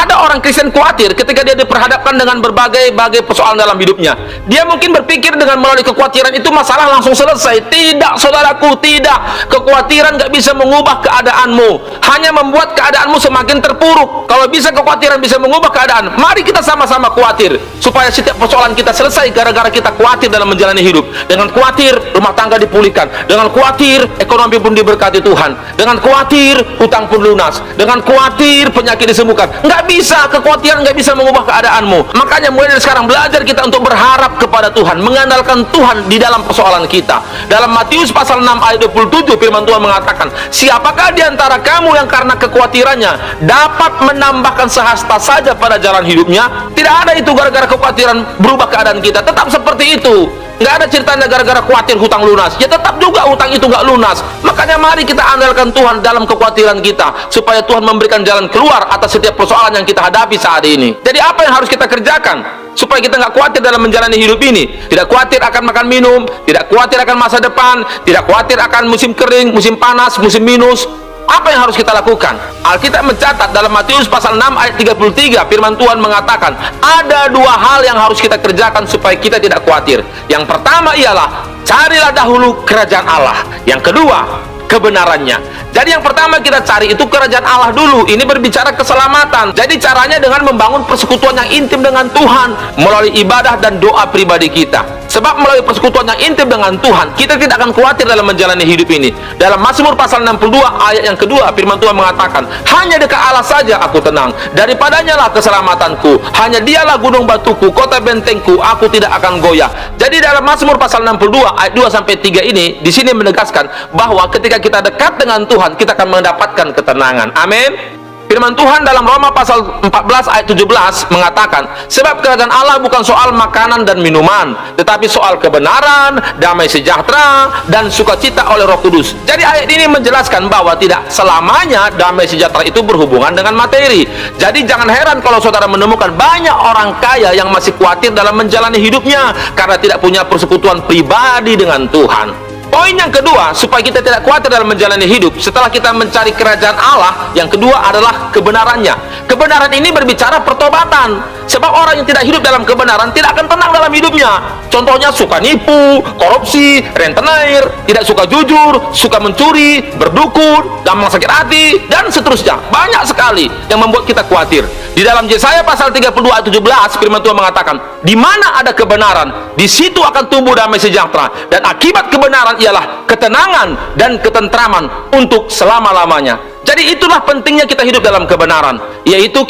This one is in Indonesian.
Ada orang Kristen khawatir ketika dia diperhadapkan dengan berbagai persoalan dalam hidupnya. Dia mungkin berpikir dengan melalui kekhawatiran itu masalah langsung selesai. Tidak, saudaraku, tidak. Kekhawatiran gak bisa mengubah keadaanmu, hanya membuat keadaanmu semakin terpuruk. Kalau bisa kekhawatiran bisa mengubah keadaan, mari kita sama-sama khawatir supaya setiap persoalan kita selesai gara-gara kita khawatir dalam menjalani hidup. Dengan khawatir rumah tangga dipulihkan, dengan khawatir ekonomi pun diberkati Tuhan, dengan khawatir hutang pun lunas, dengan khawatir penyakit disembuhkan. Nggak bisa, kekhawatiran nggak bisa mengubah keadaanmu. Makanya mulai dari sekarang belajar kita untuk berharap kepada Tuhan, mengandalkan Tuhan di dalam persoalan kita. Dalam Matius pasal 6 ayat 27 firman Tuhan mengatakan, siapakah di antara kamu yang karena kekhawatirannya dapat menambahkan sehasta saja pada jalan hidupnya? Tidak ada itu gara-gara kekhawatiran berubah keadaan kita, tetap seperti itu. Nggak ada ceritanya gara-gara khawatir hutang lunas, ya tetap juga hutang itu nggak lunas. Makanya mari kita andalkan Tuhan dalam kekhawatiran kita, supaya Tuhan memberikan jalan keluar atas setiap persoalan yang kita hadapi saat ini. Jadi apa yang harus kita kerjakan supaya kita nggak khawatir dalam menjalani hidup ini? Tidak khawatir akan makan minum, tidak khawatir akan masa depan, tidak khawatir akan musim kering, musim panas, musim minus. Apa yang harus kita lakukan? Alkitab mencatat dalam Matius pasal 6 ayat 33 firman Tuhan mengatakan ada dua hal yang harus kita kerjakan supaya kita tidak khawatir. Yang pertama ialah carilah dahulu kerajaan Allah. Yang kedua, kebenarannya. Jadi yang pertama kita cari itu kerajaan Allah dulu. Ini berbicara keselamatan. Jadi caranya dengan membangun persekutuan yang intim dengan Tuhan melalui ibadah dan doa pribadi kita. Sebab melalui persekutuan yang intim dengan Tuhan, kita tidak akan khawatir dalam menjalani hidup ini. Dalam Mazmur pasal 62 ayat yang kedua, firman Tuhan mengatakan, hanya dekat Allah saja aku tenang, daripadanya lah keselamatanku, hanya dialah gunung batuku, kota bentengku, aku tidak akan goyah. Jadi dalam Mazmur pasal 62 ayat 2-3 ini, di sini menegaskan bahwa ketika kita dekat dengan Tuhan, kita akan mendapatkan ketenangan. Amin. Firman Tuhan dalam Roma pasal 14 ayat 17 mengatakan, sebab kerajaan Allah bukan soal makanan dan minuman, tetapi soal kebenaran, damai sejahtera, dan sukacita oleh Roh Kudus. Jadi ayat ini menjelaskan bahwa tidak selamanya damai sejahtera itu berhubungan dengan materi. Jadi jangan heran kalau saudara menemukan banyak orang kaya yang masih khawatir dalam menjalani hidupnya karena tidak punya persekutuan pribadi dengan Tuhan. Poin yang kedua, supaya kita tidak khawatir dalam menjalani hidup, setelah kita mencari kerajaan Allah, yang kedua adalah kebenarannya. Kebenaran ini berbicara pertobatan. Sebab orang yang tidak hidup dalam kebenaran tidak akan tenang dalam hidupnya. Contohnya suka nipu, korupsi, rentenir, tidak suka jujur, suka mencuri, berdukun, gampang sakit hati, dan seterusnya. Banyak sekali yang membuat kita khawatir. Di dalam Yesaya pasal 32 ayat 17 firman Tuhan mengatakan, di mana ada kebenaran, di situ akan tumbuh damai sejahtera, dan akibat kebenaran ialah ketenangan dan ketentraman untuk selama-lamanya. Jadi itulah pentingnya kita hidup dalam kebenaran, yaitu